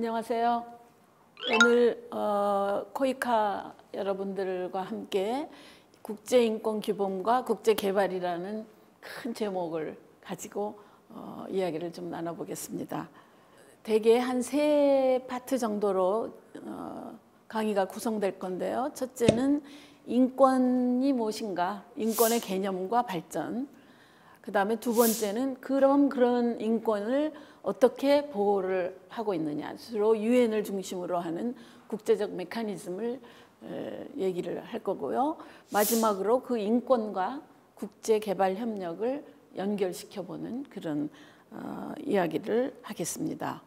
안녕하세요. 오늘 코이카 여러분들과 함께 국제인권규범과 국제개발이라는 큰 제목을 가지고 이야기를 좀 나눠보겠습니다. 대개 한 3파트 정도로 강의가 구성될 건데요. 첫째는 인권이 무엇인가, 인권의 개념과 발전. 그 다음에 두 번째는 그런 인권을 어떻게 보호를 하고 있느냐, 주로 유엔을 중심으로 하는 국제적 메커니즘을 얘기를 할 거고요. 마지막으로 그 인권과 국제개발협력을 연결시켜보는 그런 이야기를 하겠습니다.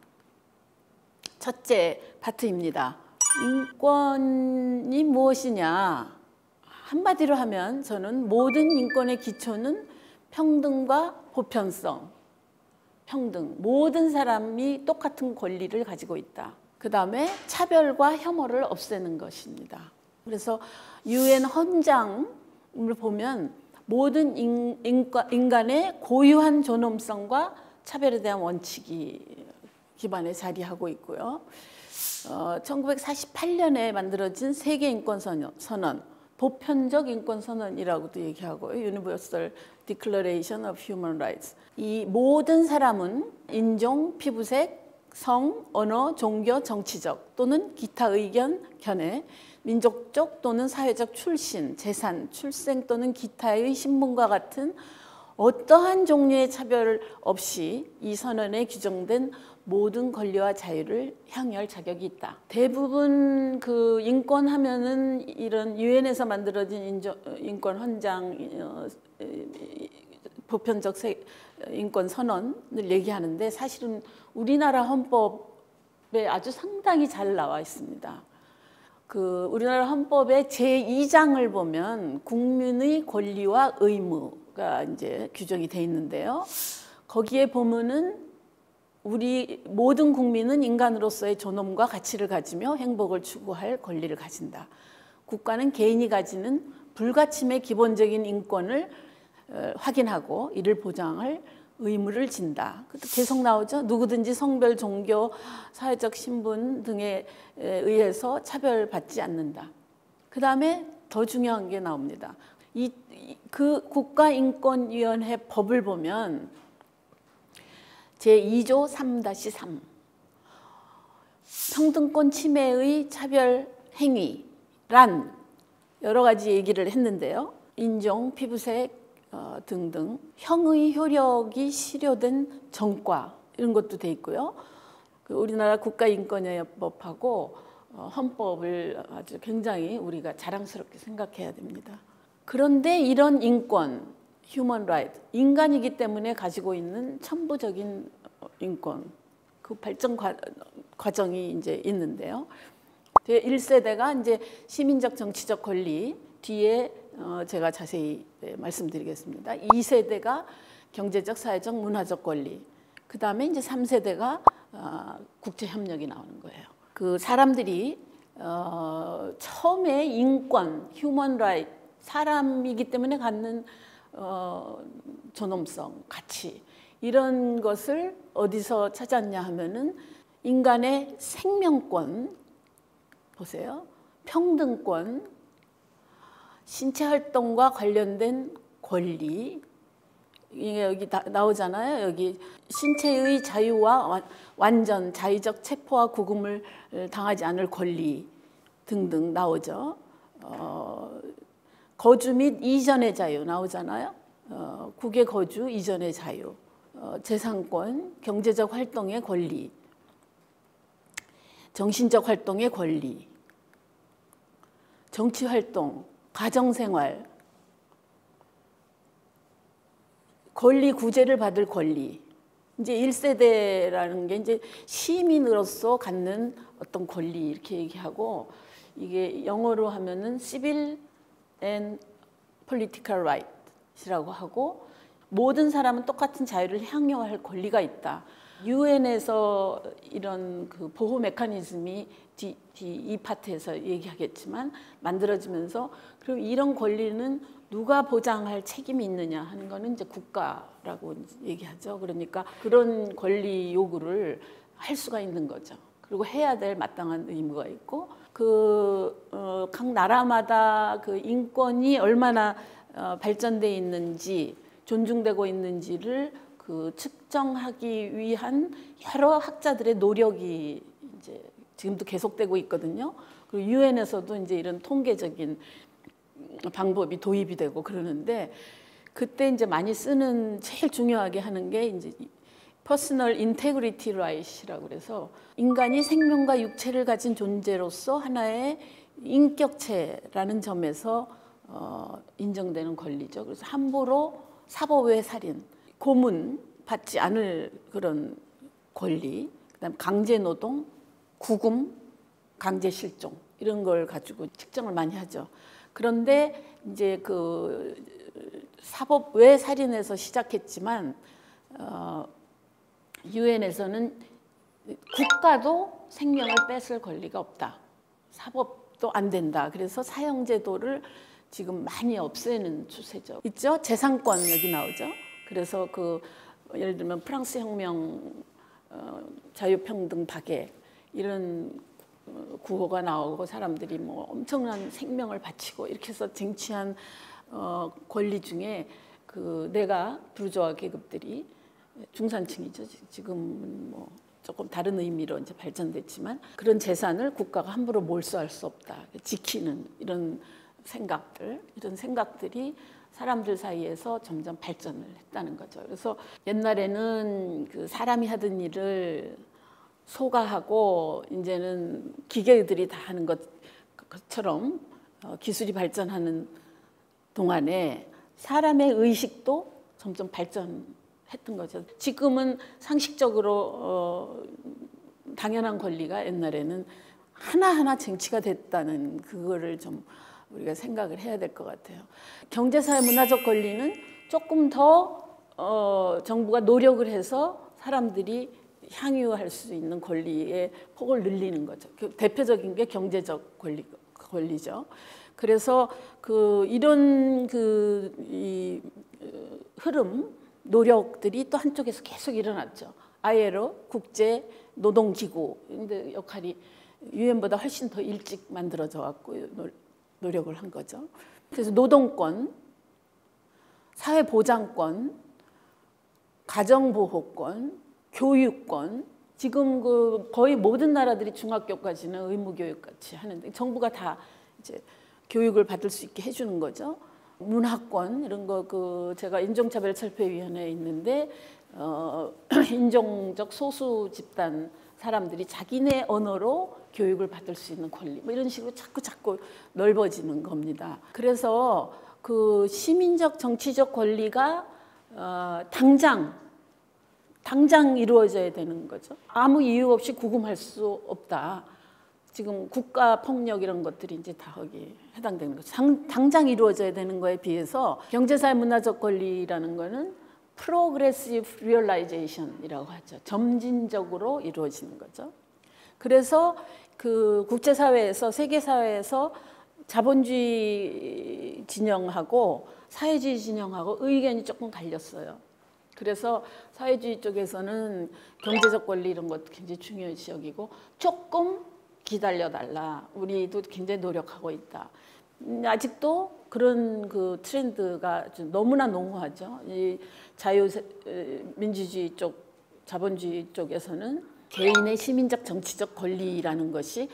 첫째 파트입니다. 인권이 무엇이냐? 한마디로 하면 저는 모든 인권의 기초는 평등과 보편성, 평등, 모든 사람이 똑같은 권리를 가지고 있다. 그 다음에 차별과 혐오를 없애는 것입니다. 그래서 유엔 헌장을 보면 모든 인간의 고유한 존엄성과 차별에 대한 원칙이 기반에 자리하고 있고요. 1948년에 만들어진 세계인권선언, 보편적 인권선언이라고도 얘기하고요. Universal Declaration of Human Rights. 이 모든 사람은 인종, 피부색, 성, 언어, 종교, 정치적 또는 기타 의견, 견해, 민족적 또는 사회적 출신, 재산, 출생 또는 기타의 신분과 같은 어떠한 종류의 차별 없이 이 선언에 규정된 모든 권리와 자유를 향유할 자격이 있다. 대부분 그 인권 하면은 이런 유엔에서 만들어진 인권 헌장, 보편적 인권 선언을 얘기하는데 사실은 우리나라 헌법에 아주 상당히 잘 나와 있습니다. 그 우리나라 헌법의 제2장을 보면 국민의 권리와 의무가 이제 규정이 돼 있는데요. 거기에 보면은 우리 모든 국민은 인간으로서의 존엄과 가치를 가지며 행복을 추구할 권리를 가진다. 국가는 개인이 가지는 불가침의 기본적인 인권을 확인하고 이를 보장할 의무를 진다. 계속 나오죠. 누구든지 성별, 종교, 사회적 신분 등에 의해서 차별받지 않는다. 그 다음에 더 중요한 게 나옵니다. 그 국가인권위원회 법을 보면 제2조 3-3 평등권 침해의 차별 행위란 여러 가지 얘기를 했는데요. 인종, 피부색 등등 형의 효력이 실효된 전과 이런 것도 돼 있고요. 우리나라 국가인권위원회법하고 헌법을 아주 굉장히 우리가 자랑스럽게 생각해야 됩니다. 그런데 이런 인권, 휴먼 라이트, 인간이기 때문에 가지고 있는 천부적인 인권, 그 발전 과정이 이제 있는데요. 1세대가 이제 시민적 정치적 권리, 뒤에 제가 자세히 말씀드리겠습니다. 2세대가 경제적, 사회적, 문화적 권리, 그 다음에 이제 3세대가 국제협력이 나오는 거예요. 그 사람들이 처음에 인권, 휴먼 라이트, 사람이기 때문에 갖는 존엄성, 가치 이런 것을 어디서 찾았냐 하면은 인간의 생명권, 보세요. 평등권, 신체 활동과 관련된 권리, 이게 여기 나오잖아요. 여기 신체의 자유와 완전 자의적 체포와 구금을 당하지 않을 권리 등등 나오죠. 거주 및 이전의 자유 나오잖아요. 국외 거주 이전의 자유, 재산권, 경제적 활동의 권리, 정신적 활동의 권리, 정치 활동, 가정생활, 권리 구제를 받을 권리. 이제 1세대라는 게 이제 시민으로서 갖는 어떤 권리 이렇게 얘기하고, 이게 영어로 하면은 civil and political right이라고 하고, 모든 사람은 똑같은 자유를 향유할 권리가 있다. 유엔에서 이런 그 보호 메커니즘이 이 파트에서 얘기하겠지만 만들어지면서, 그럼 이런 권리는 누가 보장할 책임이 있느냐 하는 거는 이제 국가라고 얘기하죠. 그러니까 그런 권리 요구를 할 수가 있는 거죠. 그리고 해야 될 마땅한 의무가 있고 각 나라마다 그 인권이 얼마나 발전돼 있는지 존중되고 있는지를 그 측정하기 위한 여러 학자들의 노력이 이제 지금도 계속되고 있거든요. 그리고 유엔에서도 이제 이런 통계적인 방법이 도입이 되고 그러는데 그때 이제 많이 쓰는 제일 중요하게 하는 게 이제 퍼스널 인테그리티 라이트라고 그래서 인간이 생명과 육체를 가진 존재로서 하나의 인격체라는 점에서 인정되는 권리죠. 그래서 함부로 사법의 살인, 고문 받지 않을 그런 권리, 그다음 강제 노동, 구금, 강제 실종 이런 걸 가지고 측정을 많이 하죠. 그런데 이제 그 사법 외 살인에서 시작했지만 유엔에서는 국가도 생명을 뺏을 권리가 없다. 사법도 안 된다. 그래서 사형제도를 지금 많이 없애는 추세죠. 있죠? 재산권 여기 나오죠. 그래서 그 예를 들면 프랑스 혁명, 자유평등 박애 이런 구호가 나오고 사람들이 뭐 엄청난 생명을 바치고 이렇게 해서 쟁취한 권리 중에 그 내가 부르주아 계급들이 중산층이죠. 지금은 뭐 조금 다른 의미로 이제 발전됐지만 그런 재산을 국가가 함부로 몰수할 수 없다. 지키는 이런 생각들이 사람들 사이에서 점점 발전을 했다는 거죠. 그래서 옛날에는 그 사람이 하던 일을 소가 하고 이제는 기계들이 다 하는 것처럼 기술이 발전하는 동안에 사람의 의식도 점점 발전했던 거죠. 지금은 상식적으로 당연한 권리가 옛날에는 하나하나 쟁취가 됐다는 그거를 좀 우리가 생각을 해야 될 것 같아요. 경제사회 문화적 권리는 조금 더 정부가 노력을 해서 사람들이 향유할 수 있는 권리의 폭을 늘리는 거죠. 대표적인 게 경제적 권리죠. 그래서 이런 이 흐름 노력들이 또 한쪽에서 계속 일어났죠. ILO 국제 노동기구 근데 역할이 유엔보다 훨씬 더 일찍 만들어져 갖고 노력을 한 거죠. 그래서 노동권, 사회보장권, 가정보호권, 교육권 지금 그 거의 모든 나라들이 중학교까지는 의무교육 같이 하는데 정부가 다 이제 교육을 받을 수 있게 해주는 거죠. 문화권 이런 거 제가 인종차별철폐위원회에 있는데 인종적 소수 집단 사람들이 자기네 언어로 교육을 받을 수 있는 권리 뭐 이런 식으로 자꾸 넓어지는 겁니다. 그래서 그 시민적 정치적 권리가 당장 이루어져야 되는 거죠. 아무 이유 없이 구금할 수 없다. 지금 국가 폭력 이런 것들이 이제 다 거기 해당되는 거죠. 당장 이루어져야 되는 거에 비해서 경제사회 문화적 권리라는 거는 프로그레시브 리얼라이제이션이라고 하죠. 점진적으로 이루어지는 거죠. 그래서 그 국제사회에서 세계사회에서 자본주의 진영하고 사회주의 진영하고 의견이 조금 갈렸어요. 그래서 사회주의 쪽에서는 경제적 권리 이런 것도 굉장히 중요시 여기고 조금 기다려달라. 우리도 굉장히 노력하고 있다. 아직도 그런 그 트렌드가 너무나 농후하죠. 이 자유민주주의 쪽, 자본주의 쪽에서는 개인의 시민적 정치적 권리라는 것이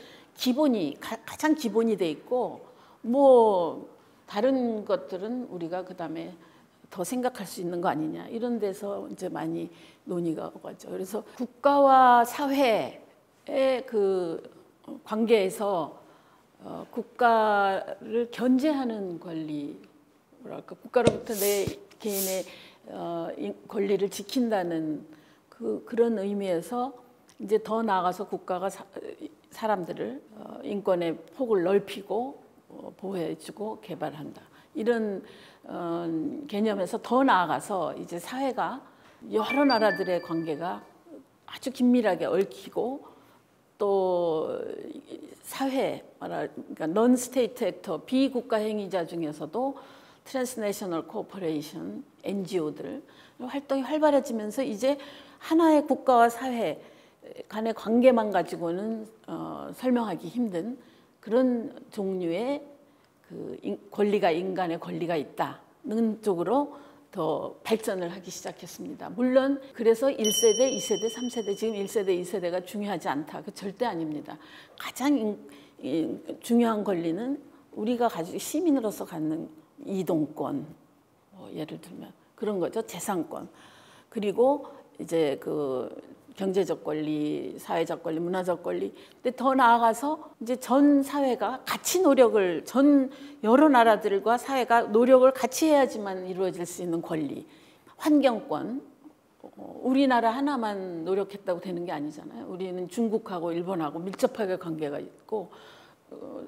가장 기본이 돼 있고 뭐 다른 것들은 우리가 그다음에 더 생각할 수 있는 거 아니냐 이런 데서 이제 많이 논의가 오가죠. 그래서 국가와 사회의 그 관계에서 국가를 견제하는 권리, 뭐랄까 국가로부터 내 개인의 권리를 지킨다는 그런 의미에서 이제 더 나아가서 국가가 사람들을 인권의 폭을 넓히고 보호해주고 개발한다. 이런 개념에서 더 나아가서 이제 사회가 여러 나라들의 관계가 아주 긴밀하게 얽히고 또 사회, 그러니까 non state actor, 비국가 행위자 중에서도 트랜스내셔널 코퍼레이션, NGO들 활동이 활발해지면서 이제 하나의 국가와 사회 간의 관계만 가지고는 설명하기 힘든 그런 종류의 권리가 인간의 권리가 있다는 쪽으로 더 발전을 하기 시작했습니다. 물론 그래서 1세대, 2세대, 3세대 지금 1세대, 2세대가 중요하지 않다. 그 절대 아닙니다. 가장 중요한 권리는 우리가 가지고 시민으로서 갖는 이동권, 예를 들면 그런 거죠. 재산권. 그리고 이제 경제적 권리, 사회적 권리, 문화적 권리. 근데 더 나아가서 이제 전 사회가 같이 노력을, 전 여러 나라들과 사회가 노력을 같이 해야지만 이루어질 수 있는 권리. 환경권. 우리나라 하나만 노력했다고 되는 게 아니잖아요. 우리는 중국하고 일본하고 밀접하게 관계가 있고,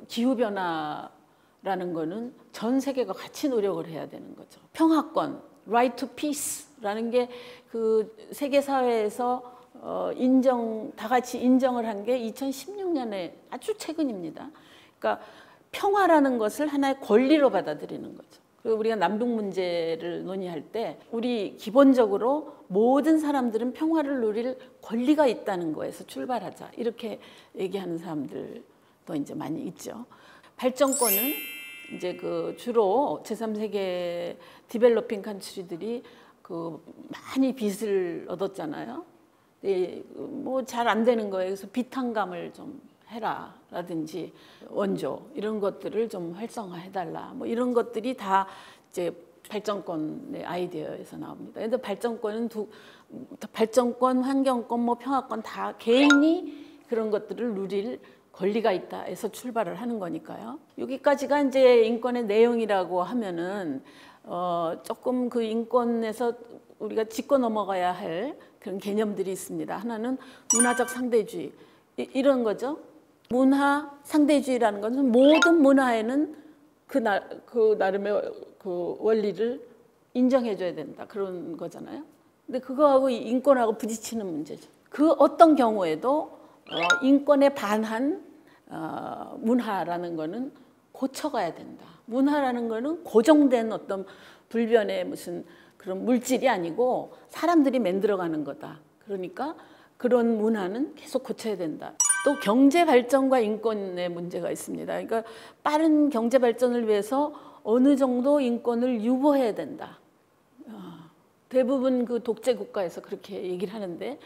기후변화라는 거는 전 세계가 같이 노력을 해야 되는 거죠. 평화권, right to peace라는 게 그 세계 사회에서 다 같이 인정을 한 게 2016년에 아주 최근입니다. 그러니까 평화라는 것을 하나의 권리로 받아들이는 거죠. 그리고 우리가 남북 문제를 논의할 때 우리 기본적으로 모든 사람들은 평화를 누릴 권리가 있다는 거에서 출발하자 이렇게 얘기하는 사람들도 이제 많이 있죠. 발전권은 이제 주로 제3세계 디벨로핑 컨트리들이 많이 빚을 얻었잖아요. 뭐 잘 안 되는 거예요. 그래서 비탄감을 좀 해라라든지 원조 이런 것들을 좀 활성화해달라. 뭐 이런 것들이 다 이제 발전권의 아이디어에서 나옵니다. 그런데 발전권, 환경권, 뭐 평화권 다 개인이 그런 것들을 누릴 권리가 있다 해서 출발을 하는 거니까요. 여기까지가 이제 인권의 내용이라고 하면은 조금 그 인권에서 우리가 짚고 넘어가야 할 그런 개념들이 있습니다. 하나는 문화적 상대주의 이런 거죠. 문화 상대주의라는 것은 모든 문화에는 그 나름의 그 원리를 인정해줘야 된다 그런 거잖아요. 근데 그거하고 인권하고 부딪히는 문제죠. 그 어떤 경우에도 인권에 반한 문화라는 거는 고쳐가야 된다. 문화라는 거는 고정된 어떤 불변의 무슨 그런 물질이 아니고 사람들이 만들어가는 거다. 그러니까 그런 문화는 계속 고쳐야 된다. 또 경제 발전과 인권의 문제가 있습니다. 그러니까 빠른 경제 발전을 위해서 어느 정도 인권을 유보해야 된다. 대부분 그 독재 국가에서 그렇게 얘기를 하는데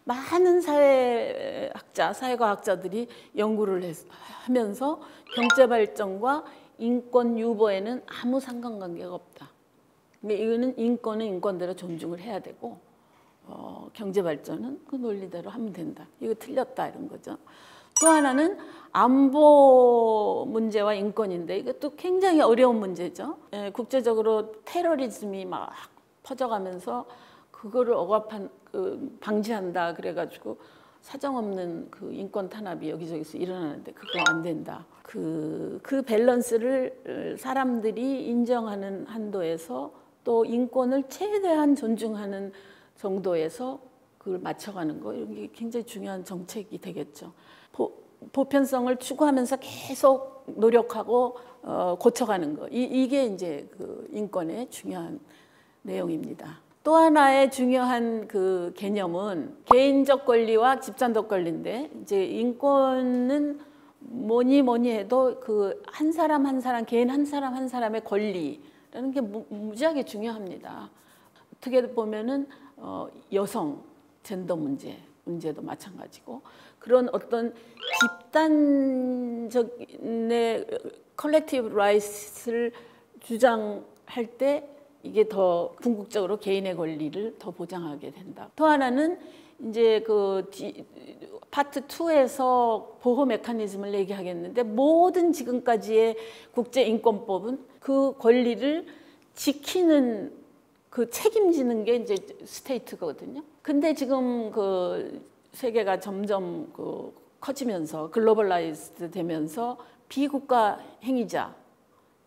많은 사회과학자들이 연구를 하면서 경제 발전과 인권 유보에는 아무 상관관계가 없다. 근데 이거는 인권은 인권대로 존중을 해야 되고 경제 발전은 그 논리대로 하면 된다. 이거 틀렸다 이런 거죠. 또 하나는 안보 문제와 인권인데 이것도 굉장히 어려운 문제죠. 국제적으로 테러리즘이 막 퍼져가면서 그거를 방지한다 그래가지고 사정없는 그 인권 탄압이 여기저기서 일어나는데 그거 안 된다. 그 밸런스를 사람들이 인정하는 한도에서 또 인권을 최대한 존중하는 정도에서 그걸 맞춰가는 거 이런 게 굉장히 중요한 정책이 되겠죠. 보편성을 추구하면서 계속 노력하고 고쳐가는 거 이게 이제 그 인권의 중요한 내용입니다. 또 하나의 중요한 그 개념은 개인적 권리와 집단적 권리인데 이제 인권은 뭐니 해도 그 한 사람 한 사람 개인 한 사람의 권리라는 게 무지하게 중요합니다. 어떻게 보면은 여성 젠더 문제도 마찬가지고 그런 어떤 집단적인 컬렉티브 라이트를 주장할 때 이게 더 궁극적으로 개인의 권리를 더 보장하게 된다. 또 하나는 이제 파트 2에서 보호 메커니즘을 얘기하겠는데 모든 지금까지의 국제인권법은 그 권리를 지키는 그 책임지는 게 이제 스테이트거든요. 근데 지금 그 세계가 점점 커지면서 글로벌라이즈드 되면서 비국가 행위자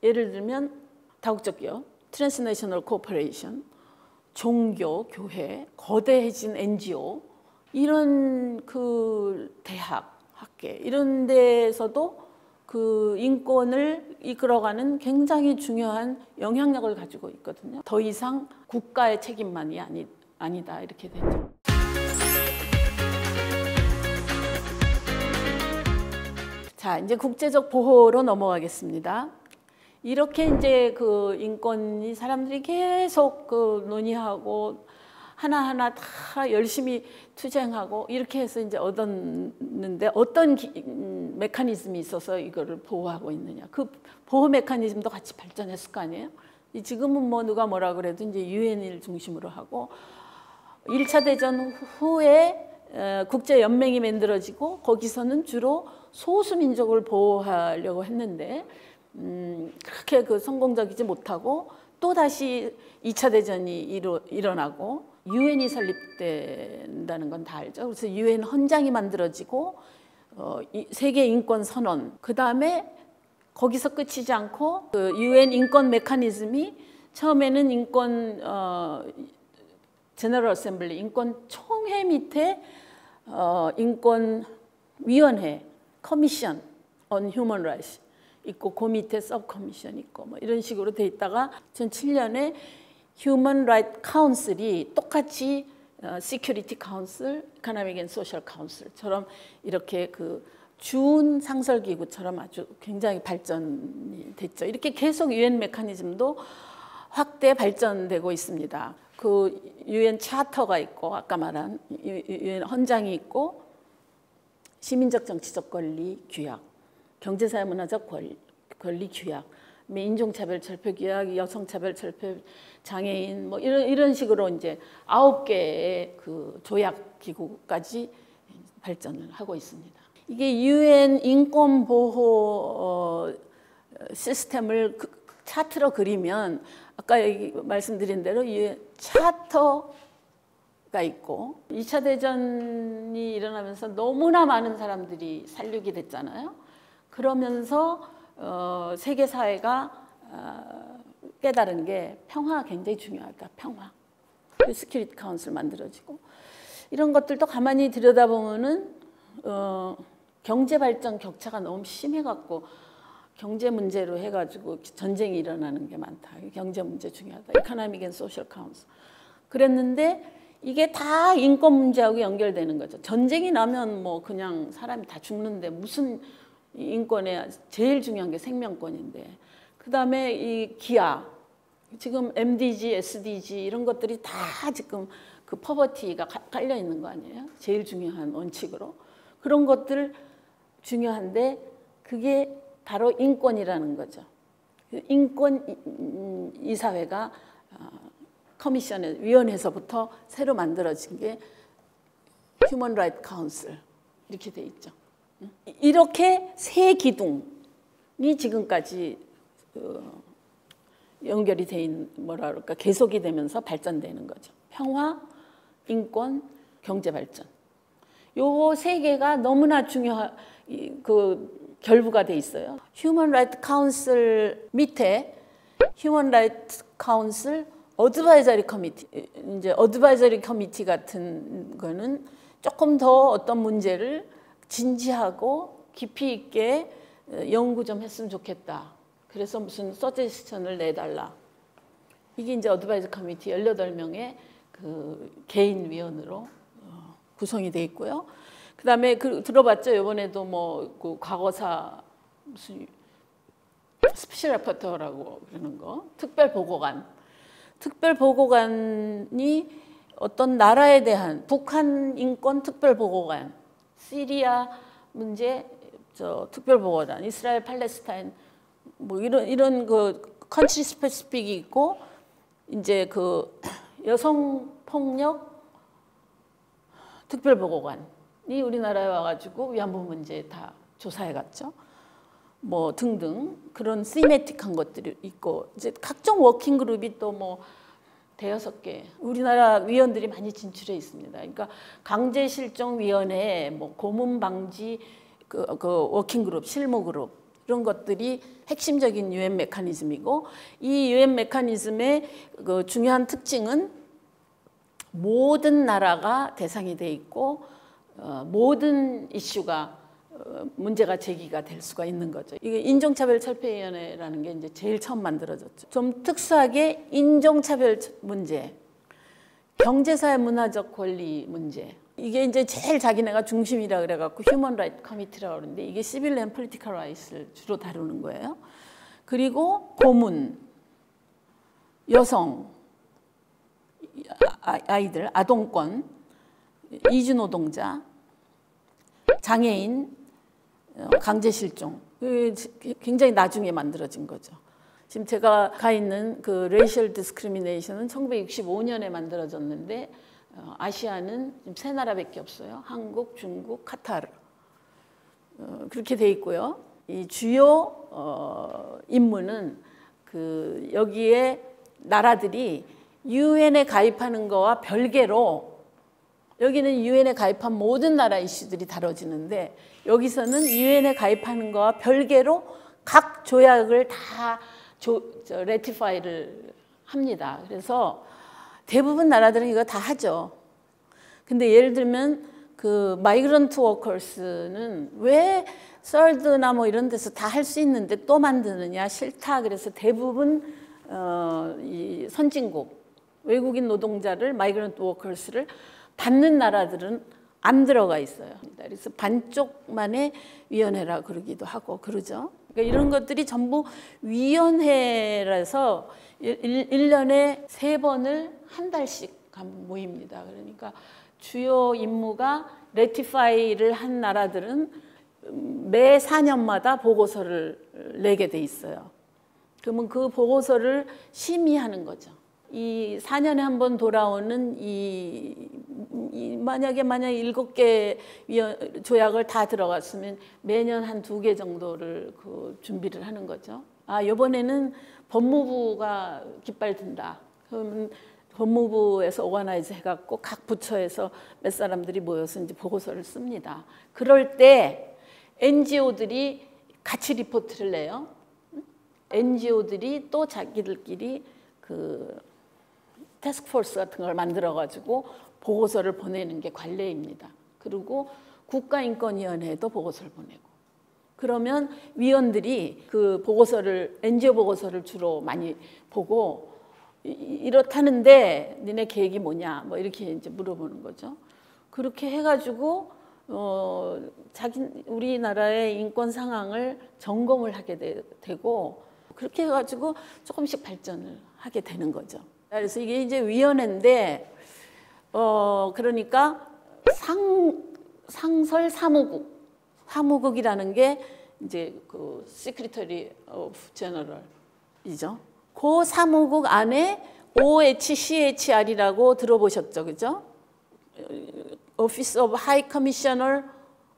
예를 들면 다국적 기업 트랜스내셔널 코퍼레이션, 종교, 교회, 거대해진 NGO 이런 그 대학, 학계 이런 데에서도 그 인권을 이끌어가는 굉장히 중요한 영향력을 가지고 있거든요. 더 이상 국가의 책임만이 아니다 이렇게 되죠. 자, 이제 국제적 보호로 넘어가겠습니다. 이렇게 이제 그 인권이 사람들이 계속 그 논의하고 하나하나 다 열심히 투쟁하고 이렇게 해서 이제 얻었는데 어떤 메커니즘이 있어서 이거를 보호하고 있느냐. 그 보호 메커니즘도 같이 발전했을 거 아니에요? 지금은 뭐 누가 뭐라 그래도 이제 유엔을 중심으로 하고 1차 대전 후에 국제연맹이 만들어지고 거기서는 주로 소수민족을 보호하려고 했는데 그렇게 그 성공적이지 못하고 또 다시 2차 대전이 일어나고 유엔이 설립된다는 건 다 알죠. 그래서 유엔 헌장이 만들어지고 세계 인권 선언 그 다음에 거기서 끝이지 않고 그 유엔 인권 메커니즘이 처음에는 인권 제너럴 어셈블리 인권 총회 밑에 인권 위원회 커미션 on human rights 있고 그 밑에 서브 커미션 있고 뭐 이런 식으로 돼 있다가 2007년에 Human Rights Council이 똑같이 Security Council, Economic and Social Council처럼 이렇게 그 준 상설 기구처럼 아주 굉장히 발전이 됐죠. 이렇게 계속 유엔 메커니즘도 확대 발전되고 있습니다. 그 유엔 차터가 있고 아까 말한 유엔 헌장이 있고 시민적 정치적 권리 규약, 경제사회 문화적 권리 규약, 인종차별 철폐 규약, 여성차별 철폐 장애인 뭐 이런 식으로 이제 9개의 그 조약 기구까지 발전을 하고 있습니다. 이게 유엔 인권 보호 시스템을 차트로 그리면 아까 여기 말씀드린 대로 유엔 차터가 있고 2차 대전이 일어나면서 너무나 많은 사람들이 살육이 됐잖아요. 그러면서 세계 사회가 깨달은 게 평화가 굉장히 중요하다. 평화. 시큐리티 카운슬 만들어지고 이런 것들도 가만히 들여다보면은 경제 발전 격차가 너무 심해갖고 경제 문제로 해가지고 전쟁이 일어나는 게 많다. 경제 문제 중요하다. Economic and Social Council. 그랬는데 이게 다 인권 문제하고 연결되는 거죠. 전쟁이 나면 뭐 그냥 사람이 다 죽는데 무슨 인권에 제일 중요한 게 생명권인데 그 다음에 이 기아 지금 MDG, SDG 이런 것들이 다 지금 그 퍼버티가 깔려 있는 거 아니에요? 제일 중요한 원칙으로 그런 것들 중요한데 그게 바로 인권이라는 거죠. 인권 이사회가 커미션의 위원회에서부터 새로 만들어진 게 Human Rights Council 이렇게 돼 있죠. 이렇게 세 기둥이 지금까지 연결이 돼 있는 뭐라 그럴까 계속이 되면서 발전되는 거죠. 평화, 인권, 경제 발전. 요 세 개가 너무나 중요한 그 결부가 돼 있어요. Human Rights Council 밑에 Human Rights Council Advisory Committee 이제 Advisory Committee 같은 거는 조금 더 어떤 문제를 진지하고 깊이 있게 연구 좀 했으면 좋겠다. 그래서 무슨 서제스션을 내달라. 이게 이제 어드바이저 커미티 18명의 그 개인 위원으로 구성이 돼 있고요. 그다음에 들어봤죠? 이번에도 뭐 그 과거사 무슨 스페셜 레포터라고 그러는 거. 특별 보고관. 특별 보고관이 어떤 나라에 대한 북한 인권 특별 보고관, 시리아 문제 특별 보고관, 이스라엘 팔레스타인 뭐 이런 그 컨트리 스페시픽이 있고 이제 그 여성 폭력 특별 보고관이 우리나라에 와가지고 위안부 문제 다 조사해 갔죠. 뭐 등등 그런 시메틱한 것들이 있고 이제 각종 워킹 그룹이 또 뭐 대여섯 개 우리나라 위원들이 많이 진출해 있습니다. 그러니까 강제 실종 위원회, 뭐 고문 방지 그 워킹 그룹, 실무 그룹 이런 것들이 핵심적인 유엔 메커니즘이고 이 유엔 메커니즘의 그 중요한 특징은 모든 나라가 대상이 돼 있고 모든 이슈가 문제가 제기가 될 수가 있는 거죠. 이게 인종차별철폐위원회라는 게 이제 제일 처음 만들어졌죠. 좀 특수하게 인종차별 문제, 경제사회 문화적 권리 문제 이게 이제 제일 자기네가 중심이라 그래갖고 휴먼 라이트 커미티라고 그러는데 이게 시빌 앤 폴리티컬 라이트를 주로 다루는 거예요. 그리고 고문, 여성, 아이들, 아동권, 이주노동자, 장애인, 강제실종. 굉장히 나중에 만들어진 거죠. 지금 제가 가 있는 그 레이셜 디스크리미네이션은 1965년에 만들어졌는데 아시아는 지금 3나라밖에 없어요. 한국, 중국, 카타르. 그렇게 돼 있고요. 이 주요 임무는 그 여기에 나라들이 유엔에 가입하는 거와 별개로 여기는 유엔에 가입한 모든 나라 이슈들이 다뤄지는데 여기서는 유엔에 가입하는 거와 별개로 각 조약을 다 레티파이를 합니다. 그래서 대부분 나라들은 이거 다 하죠. 근데 예를 들면 그 마이그런트 워커스는 왜 썰드나 뭐 이런 데서 다 할 수 있는데 또 만드느냐 싫다. 그래서 대부분 이 선진국 외국인 노동자를 마이그런트 워커스를 받는 나라들은 안 들어가 있어요. 그래서 반쪽만의 위원회라 그러기도 하고 그러죠. 그러니까 이런 것들이 전부 위원회라서 1년에 3번을 한 달씩 모입니다. 그러니까 주요 임무가 레티파이를 한 나라들은 매 4년마다 보고서를 내게 돼 있어요. 그러면 그 보고서를 심의하는 거죠. 이 4년에 한 번 돌아오는 만약에 7개 조약을 다 들어갔으면 매년 한 2개 정도를 그 준비를 하는 거죠. 아, 이번에는 법무부가 깃발 든다. 그러면 법무부에서 오가나이즈 해갖고 각 부처에서 몇 사람들이 모여서 이제 보고서를 씁니다. 그럴 때 NGO들이 같이 리포트를 내요. NGO들이 또 자기들끼리 그 태스크포스 같은 걸 만들어가지고 보고서를 보내는 게 관례입니다. 그리고 국가인권위원회에도 보고서를 보내고. 그러면 위원들이 그 보고서를 NGO 보고서를 주로 많이 보고 이렇다는데 니네 계획이 뭐냐 뭐 이렇게 이제 물어보는 거죠. 그렇게 해가지고 우리나라의 인권 상황을 점검을 하게 되고 그렇게 해가지고 조금씩 발전을 하게 되는 거죠. 그래서 이게 이제 위원회인데 그러니까 상설 사무국이라는 게 이제 그 Secretary of General이죠. 그 사무국 안에 OHCHR이라고 들어보셨죠, 그죠? Office of High Commissioner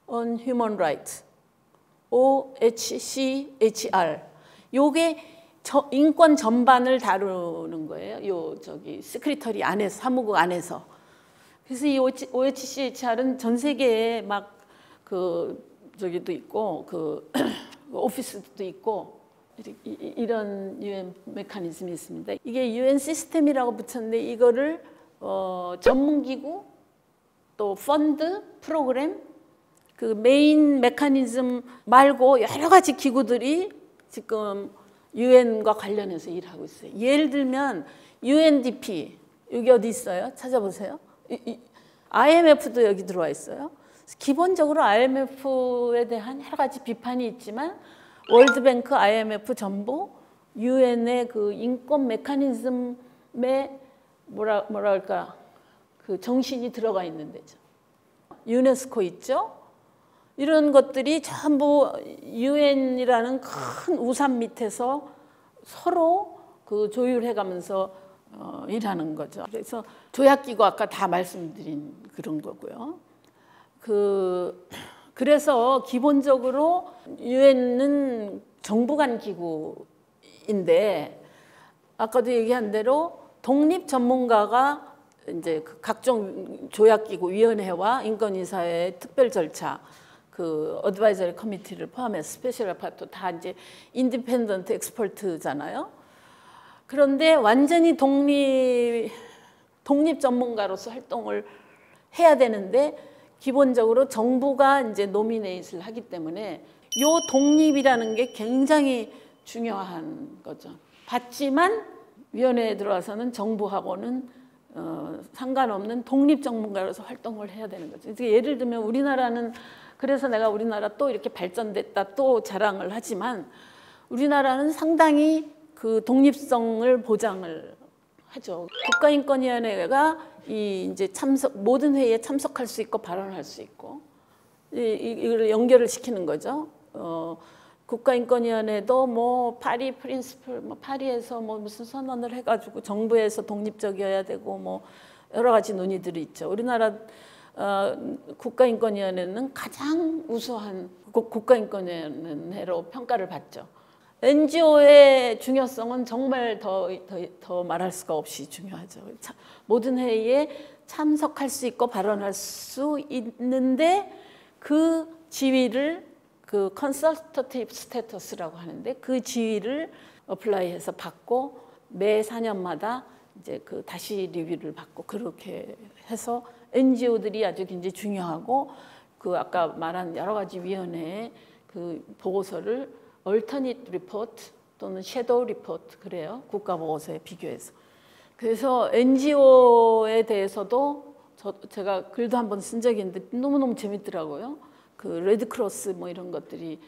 on Human Rights, OHCHR. 요게 인권 전반을 다루는 거예요. 시크리터리 안에서, 사무국 안에서. 그래서 이 OHCHR은 전 세계에 막 저기도 있고 오피스도 있고 이런 유엔 메커니즘이 있습니다. 이게 유엔 시스템이라고 붙였는데 이거를 전문기구 또 펀드 프로그램 그 메인 메커니즘 말고 여러 가지 기구들이 지금 유엔과 관련해서 일하고 있어요. 예를 들면 UNDP 여기 어디 있어요? 찾아보세요. IMF도 여기 들어와 있어요. 기본적으로 IMF에 대한 여러 가지 비판이 있지만 월드뱅크, IMF 전부 유엔의 그 인권 메커니즘에 뭐랄까 그 정신이 들어가 있는 데죠. 유네스코 있죠. 이런 것들이 전부 유엔이라는 큰 우산 밑에서 서로 그 조율해가면서 일하는 거죠. 그래서 조약기구 아까 다 말씀드린 그런 거고요. 그래서 기본적으로 유엔은 정부 간 기구인데 아까도 얘기한 대로 독립 전문가가 이제 각종 조약기구 위원회와 인권이사의 특별 절차 그 어드바이저리 커미티를 포함해서 스페셜 아파트 다 이제 인디펜던트 엑스퍼트잖아요. 그런데 완전히 독립 전문가로서 활동을 해야 되는데 기본적으로 정부가 이제 노미네이트를 하기 때문에 요 독립이라는 게 굉장히 중요한 거죠. 받지만 위원회에 들어와서는 정부하고는 상관없는 독립 전문가로서 활동을 해야 되는 거죠. 예를 들면 우리나라는 그래서 내가 우리나라 또 이렇게 발전됐다 또 자랑을 하지만 우리나라는 상당히 그 독립성을 보장을 하죠. 국가인권위원회가 이제 모든 회의에 참석할 수 있고 발언할 수 있고 이걸 연결을 시키는 거죠. 국가인권위원회도 뭐 파리 프린시플, 뭐 파리에서 뭐 무슨 선언을 해가지고 정부에서 독립적이어야 되고 뭐 여러 가지 논의들이 있죠. 우리나라 국가인권위원회는 가장 우수한 국가인권위원회로 평가를 받죠. NGO의 중요성은 정말 더 말할 수가 없이 중요하죠. 모든 회의에 참석할 수 있고 발언할 수 있는데 그 지위를 그 컨설터티브 스테터스라고 하는데 그 지위를 어플라이해서 받고 매 4년마다 이제 그 다시 리뷰를 받고 그렇게 해서 NGO들이 아주 굉장히 중요하고 그 아까 말한 여러 가지 위원회의 그 보고서를 얼터닛 리포트 또는 섀도우 리포트 그래요. 국가 보고서에 비교해서. 그래서 NGO에 대해서도 제가 글도 한번 쓴 적이 있는데 너무너무 재밌더라고요. 그 레드크로스 뭐 이런 것들이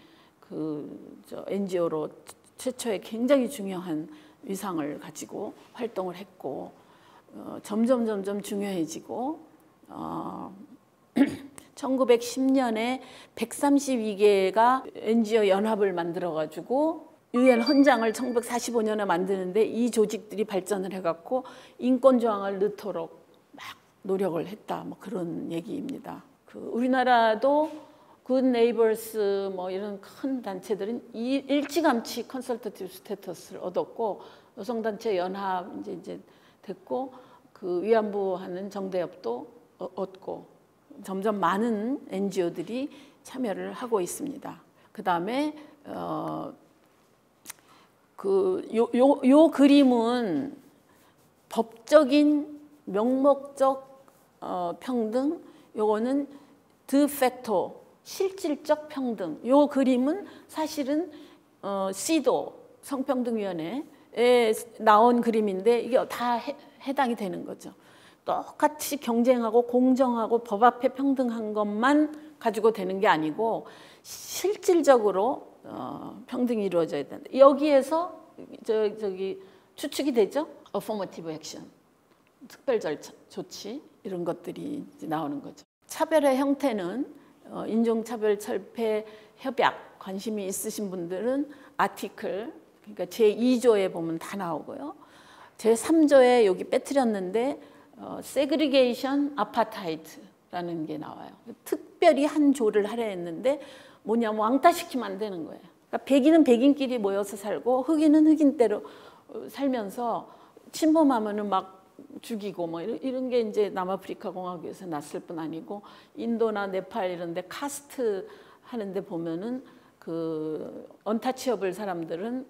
NGO로 최초에 굉장히 중요한 위상을 가지고 활동을 했고 점점 중요해지고 1910년에 132개가 NGO 연합을 만들어가지고 UN 헌장을 1945년에 만드는데 이 조직들이 발전을 해갖고 인권 조항을 넣도록 막 노력을 했다. 뭐 그런 얘기입니다. 우리나라도 굿 네이버스 뭐 이런 큰 단체들은 일찌감치 컨설터티브 스테터스를 얻었고 여성단체 연합 이제 됐고 그 위안부 하는 정대협도 얻고 점점 많은 NGO들이 참여를 하고 있습니다. 그 다음에 요 그림은 법적인 명목적 평등, 요거는 de facto 실질적 평등. 요 그림은 사실은 CEDAW 성평등위원회에 나온 그림인데 이게 다 해당이 되는 거죠. 똑같이 경쟁하고 공정하고 법 앞에 평등한 것만 가지고 되는 게 아니고 실질적으로 평등이 이루어져야 된다. 여기에서 저기 추측이 되죠. Affirmative action, 특별 조치 이런 것들이 이제 나오는 거죠. 차별의 형태는 인종차별 철폐 협약 관심이 있으신 분들은 아티클 그러니까 제2조에 보면 다 나오고요. 제3조에 여기 빼뜨렸는데 세그리게이션 아파타이드라는 게 나와요. 특별히 한 조를 하려 했는데 뭐냐면 왕따시키면 안 되는 거예요. 그러니까 백인은 백인끼리 모여서 살고 흑인은 흑인대로 살면서 침범하면은 막 죽이고 뭐 이런 게 이제 남아프리카 공화국에서 났을 뿐 아니고 인도나 네팔 이런 데 카스트 하는데 보면은 그 언타치어블 사람들은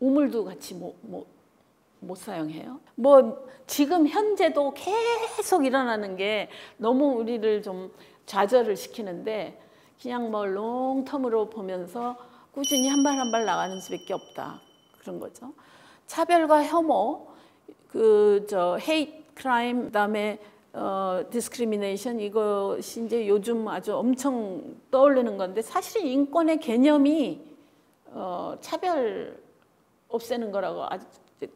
우물도 같이 못 사용해요. 뭐 지금 현재도 계속 일어나는 게 너무 우리를 좀 좌절을 시키는데 그냥 뭐 롱텀으로 보면서 꾸준히 한 발 한 발 나가는 수밖에 없다. 그런 거죠. 차별과 혐오, hate crime, 그다음에 discrimination 이것이 이제 요즘 아주 엄청 떠오르는 건데 사실 인권의 개념이 차별 없애는 거라고 아주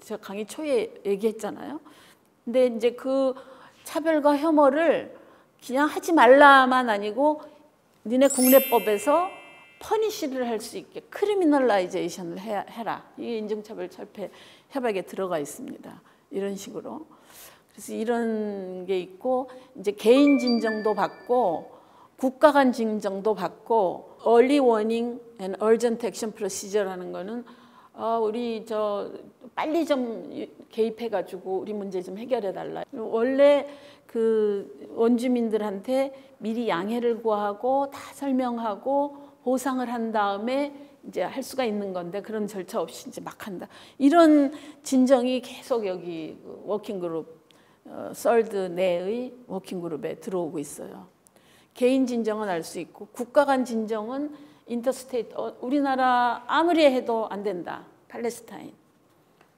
제가 강의 초에 얘기했잖아요. 근데 이제 그 차별과 혐오를 그냥 하지 말라만 아니고 니네 국내법에서 퍼니시를 할 수 있게 크리미널라이제이션을 해라. 이게 인종차별 철폐 협약에 들어가 있습니다. 이런 식으로. 그래서 이런 게 있고 이제 개인 진정도 받고 국가 간 진정도 받고 early warning and urgent action procedure라는 거는 우리 빨리 좀 개입해가지고 우리 문제 좀 해결해달라. 원래 그 원주민들한테 미리 양해를 구하고 다 설명하고 보상을 한 다음에 이제 할 수가 있는 건데 그런 절차 없이 이제 막 한다. 이런 진정이 계속 여기 워킹그룹 썰드 내의 워킹그룹에 들어오고 있어요. 개인 진정은 알 수 있고 국가 간 진정은 인터스테이트 우리나라 아무리 해도 안 된다. 팔레스타인.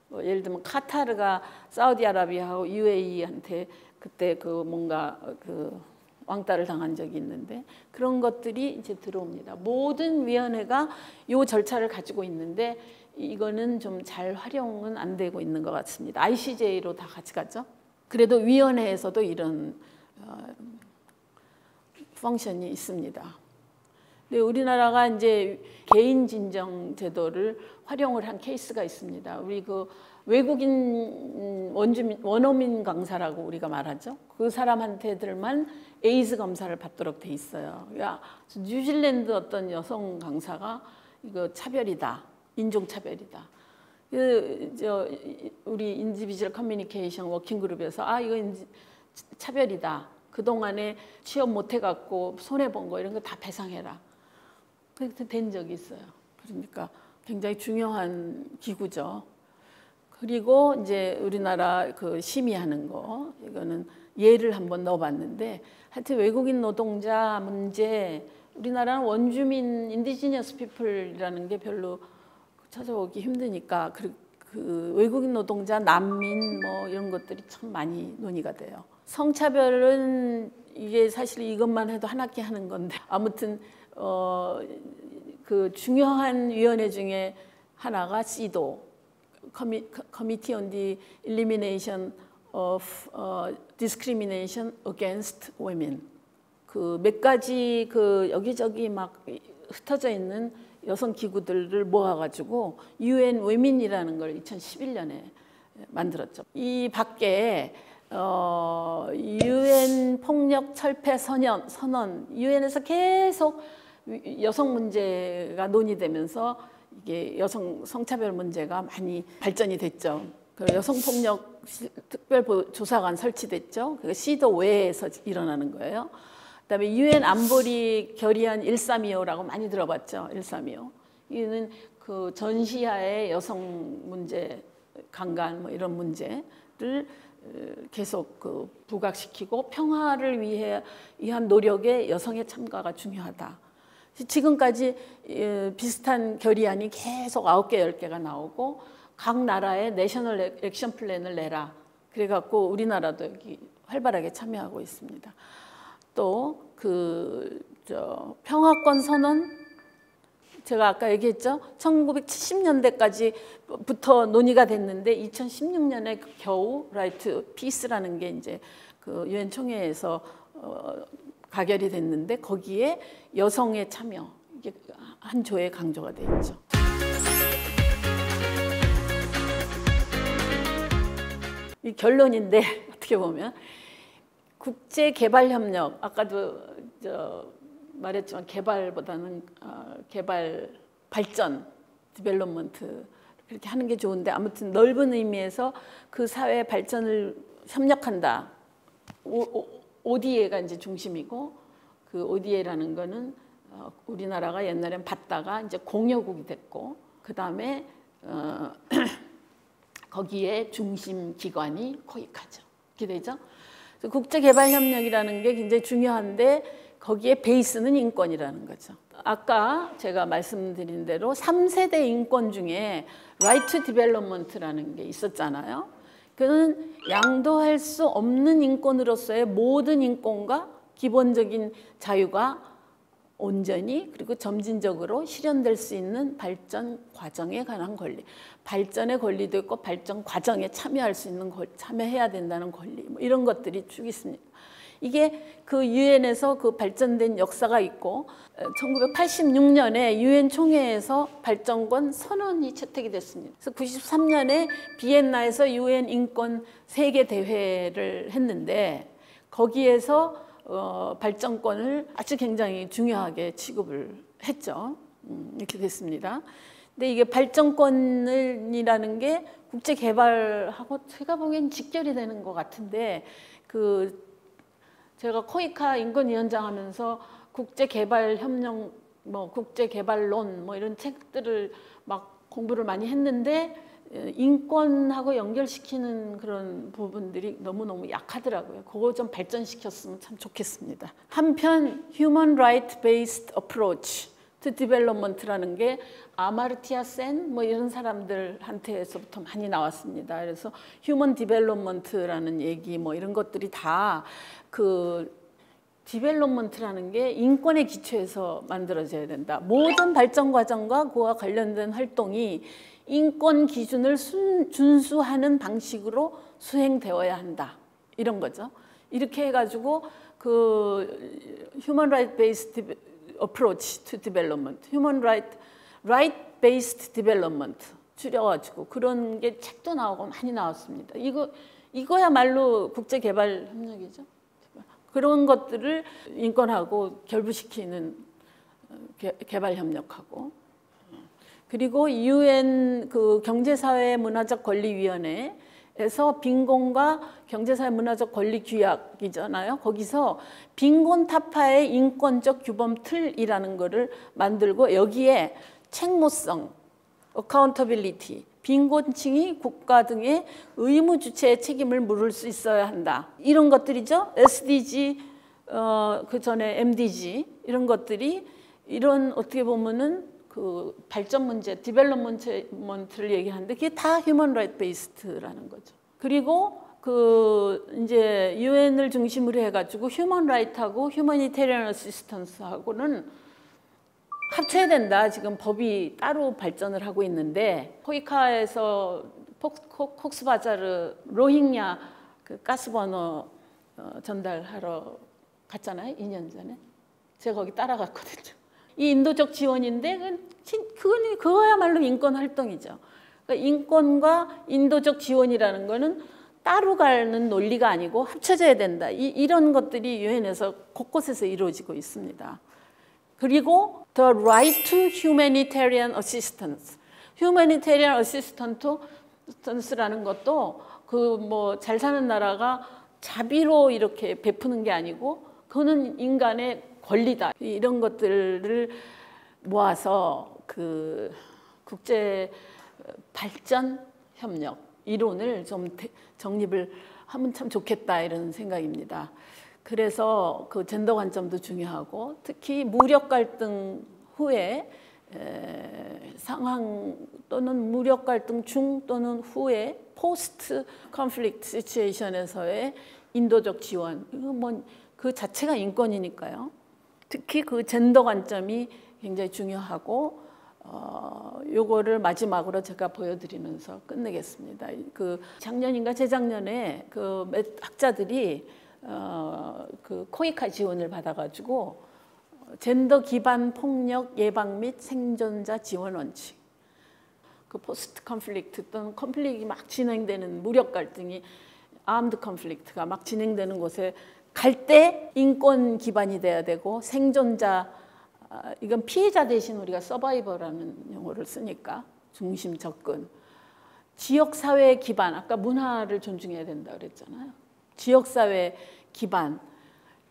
뭐 예를 들면 카타르가 사우디아라비아하고 UAE한테 그때 그 뭔가 그 왕따를 당한 적이 있는데 그런 것들이 이제 들어옵니다. 모든 위원회가 이 절차를 가지고 있는데 이거는 좀 잘 활용은 안 되고 있는 것 같습니다. ICJ로 다 같이 가죠. 그래도 위원회에서도 이런 펑션이 있습니다. 근데 우리나라가 이제 개인 진정 제도를 활용을 한 케이스가 있습니다. 우리 그 외국인 원어민 강사라고 우리가 말하죠. 그 사람한테들만 에이즈 검사를 받도록 돼 있어요. 야, 뉴질랜드 어떤 여성 강사가 이거 차별이다, 인종 차별이다. 우리 인디비주얼 커뮤니케이션 워킹 그룹에서 이거 차별이다. 그 동안에 취업 못 해갖고 손해 본 거 이런 거 다 배상해라. 그렇게 된 적이 있어요. 그러니까 굉장히 중요한 기구죠. 그리고 이제 우리나라 그 심의하는 거 이거는 예를 한번 넣어봤는데 하여튼 외국인 노동자 문제 우리나라는 원주민 인디지니어스 피플이라는 게 별로 찾아오기 힘드니까 그 외국인 노동자 난민 뭐 이런 것들이 참 많이 논의가 돼요. 성차별은 이게 사실 이것만 해도 한 학기 하는 건데 아무튼 그 중요한 위원회 중에 하나가 CEDAW, Committee on the Elimination of Discrimination Against Women. 그 몇 가지 그 여기저기 막 흩어져 있는 여성 기구들을 모아가지고 UN Women이라는 걸 2011년에 만들었죠. 이 밖에 UN 폭력 철폐 선언, UN에서 계속 여성 문제가 논의되면서 이게 여성 성차별 문제가 많이 발전이 됐죠. 여성폭력 특별조사관 설치됐죠. 그 시도 외에서 일어나는 거예요. 그다음에 UN 안보리 결의안 1325라고 많이 들어봤죠. 1325. 이는 그 전시하의 여성 문제, 강간 뭐 이런 문제를 계속 그 부각시키고 평화를 위한 노력에 여성의 참가가 중요하다. 지금까지 비슷한 결의안이 계속 9개, 10개가 나오고 각 나라의 내셔널 액션 플랜을 내라. 그래갖고 우리나라도 여기 활발하게 참여하고 있습니다. 또 평화권 선언 제가 아까 얘기했죠. 1970년대까지부터 논의가 됐는데 2016년에 겨우 라이트 피스라는 게 이제 그 유엔 총회에서 가결이 됐는데 거기에 여성의 참여 이게 한 조에 강조가 돼 있죠. 이 결론인데 어떻게 보면 국제개발협력 아까도 말했지만 개발보다는 발전, 디벨롭먼트 그렇게 하는 게 좋은데 아무튼 넓은 의미에서 그 사회 발전을 협력한다. ODA가 이제 중심이고 그 ODA라는 거는 우리나라가 옛날엔 받다가 이제 공여국이 됐고 그 다음에 거기에 중심 기관이 코이카죠. 이렇게 되죠. 국제개발협력이라는 게 굉장히 중요한데 거기에 베이스는 인권이라는 거죠. 아까 제가 말씀드린 대로 3세대 인권 중에 Right to Development라는 게 있었잖아요. 그는 양도할 수 없는 인권으로서의 모든 인권과 기본적인 자유가 온전히 그리고 점진적으로 실현될 수 있는 발전 과정에 관한 권리. 발전의 권리도 있고 발전 과정에 참여할 수 있는 참여해야 된다는 권리. 뭐 이런 것들이 쭉 있습니다. 이게 그 유엔에서 그 발전된 역사가 있고 1986년에 유엔 총회에서 발전권 선언이 채택이 됐습니다. 그래서 93년에 비엔나에서 유엔 인권 세계 대회를 했는데 거기에서 발전권을 아주 굉장히 중요하게 취급을 했죠. 이렇게 됐습니다. 근데 이게 발전권이라는 게 국제 개발하고 제가 보기엔 직결이 되는 것 같은데 제가 코이카 인권위원장 하면서 국제개발협력, 국제개발론 이런 책들을 막 공부를 많이 했는데 인권하고 연결시키는 그런 부분들이 너무너무 약하더라고요. 그거 좀 발전시켰으면 참 좋겠습니다. 한편 Human Right Based Approach, 투 디벨롭먼트라는 게 아마르티아 센 뭐 이런 사람들한테서부터 많이 나왔습니다. 그래서 휴먼 디벨롭먼트라는 얘기 뭐 이런 것들이 다 그 디벨롭먼트라는 게 인권의 기초에서 만들어져야 된다. 모든 발전 과정과 그와 관련된 활동이 인권 기준을 준수하는 방식으로 수행되어야 한다. 이런 거죠. 이렇게 해가지고 그 Human Right Based Approach to Development, Human Right Based Development 줄여가지고 그런 게 책도 나오고 많이 나왔습니다. 이거야말로 국제개발협력이죠. 그런 것들을 인권하고 결부시키는 개발협력하고, 그리고 UN 그 경제사회 문화적 권리위원회에서 빈곤과 경제사회 문화적 권리 규약이잖아요. 거기서 빈곤 타파의 인권적 규범 틀이라는 거를 만들고 여기에 책무성, accountability, 빈곤층이 국가 등의 의무 주체의 책임을 물을 수 있어야 한다. 이런 것들이죠. SDG, 그 전에 MDG 이런 것들이 이런 어떻게 보면은 그 발전 문제, 디벨롭먼트를 얘기하는데 그게 다 휴먼 라이트 베이스드라는 거죠. 그리고 그 이제 유엔을 중심으로 해가지고 휴먼 라이트하고 휴머니테리언 어시스턴스하고는 합쳐야 된다. 지금 법이 따로 발전을 하고 있는데 코이카에서 콕스바자르 로힝야 그 가스버너 전달하러 갔잖아요. 2년 전에. 제가 거기 따라갔거든요. 이 인도적 지원인데 그거야말로 인권 활동이죠. 그러니까 인권과 인도적 지원이라는 거는 따로 가는 논리가 아니고 합쳐져야 된다. 이런 것들이 유엔에서 곳곳에서 이루어지고 있습니다. 그리고 the right to humanitarian assistance. humanitarian assistance라는 것도 그 뭐 잘 사는 나라가 자비로 이렇게 베푸는 게 아니고 그거는 인간의 권리다. 이런 것들을 모아서 그 국제 발전 협력 이론을 좀 정립을 하면 참 좋겠다 이런 생각입니다. 그래서 그 젠더 관점도 중요하고 특히 무력 갈등 후에 상황 또는 무력 갈등 중 또는 후에 포스트 컨플릭트 시츄에이션에서의 인도적 지원 이거 뭐 그 자체가 인권이니까요. 특히 그 젠더 관점이 굉장히 중요하고 요거를 마지막으로 제가 보여드리면서 끝내겠습니다. 그 작년인가 재작년에 그 몇 학자들이 그 코이카 지원을 받아가지고 젠더 기반 폭력 예방 및 생존자 지원 원칙, 그 포스트 컨플릭트 또는 컨플릭이 막 진행되는 무력 갈등이 아임드 컨플릭트가 막 진행되는 곳에 갈 때 인권 기반이 돼야 되고 생존자 이건 피해자 대신 우리가 서바이버라는 용어를 쓰니까 중심 접근, 지역사회 기반 아까 문화를 존중해야 된다 그랬잖아요. 지역사회 기반,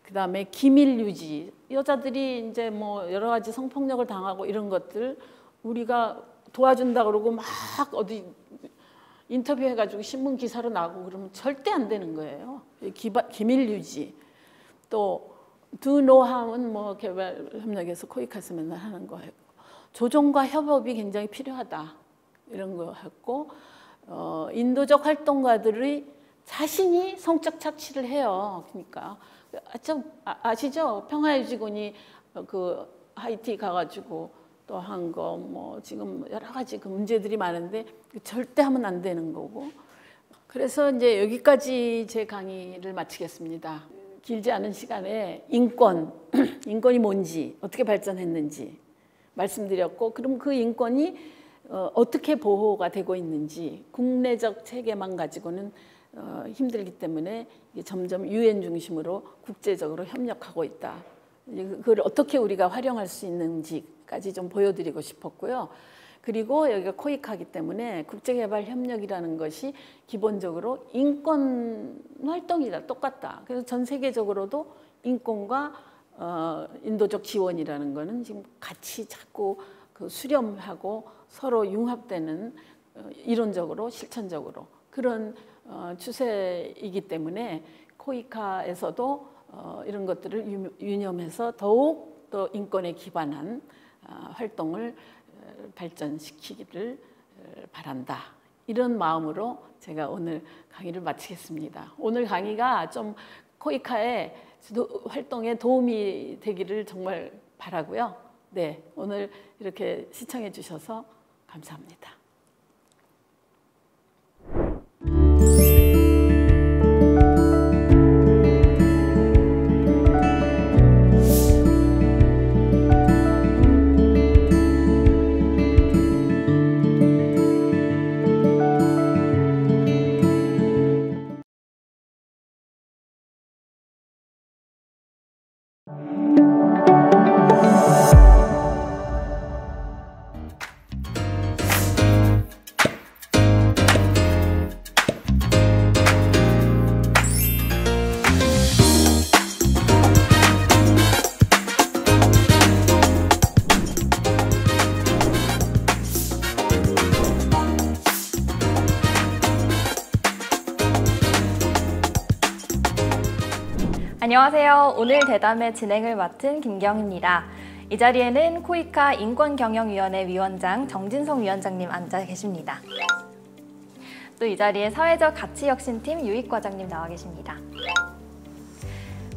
그 다음에 기밀 유지, 여자들이 이제 뭐 여러 가지 성폭력을 당하고 이런 것들 우리가 도와준다 그러고 막 어디 인터뷰해가지고 신문 기사로 나오고 그러면 절대 안 되는 거예요. 기밀 유지, 또 do no harm은 뭐 개발협력에서 코이카에서 맨날 하는 거예요. 조정과 협업이 굉장히 필요하다 이런 거 했고 인도적 활동가들이 자신이 성적 착취를 해요. 그러니까 아시죠? 평화유지군이 그 하이티 가가지고 또 한 거 뭐 지금 여러 가지 그 문제들이 많은데 절대 하면 안 되는 거고. 그래서 이제 여기까지 제 강의를 마치겠습니다. 길지 않은 시간에 인권이 뭔지 어떻게 발전했는지 말씀드렸고, 그럼 그 인권이 어떻게 보호가 되고 있는지 국내적 체계만 가지고는 힘들기 때문에 점점 유엔 중심으로 국제적으로 협력하고 있다. 그걸 어떻게 우리가 활용할 수 있는지까지 좀 보여드리고 싶었고요. 그리고 여기가 코이카이기 때문에 국제개발협력이라는 것이 기본적으로 인권 활동이다. 똑같다. 그래서 전 세계적으로도 인권과 인도적 지원이라는 거는 지금 같이 자꾸 그 수렴하고 서로 융합되는 이론적으로 실천적으로 그런 추세이기 때문에 코이카에서도 이런 것들을 유념해서 더욱 더 인권에 기반한 활동을 발전시키기를 바란다. 이런 마음으로 제가 오늘 강의를 마치겠습니다. 오늘 강의가 좀 코이카의 활동에 도움이 되기를 정말 바라고요. 네, 오늘 이렇게 시청해 주셔서 감사합니다. 안녕하세요. 오늘 대담의 진행을 맡은 김경입니다. 이 자리에는 코이카 인권경영위원회 위원장 정진성 위원장님 앉아 계십니다. 또 이 자리에 사회적 가치혁신팀 유익과장님 나와 계십니다.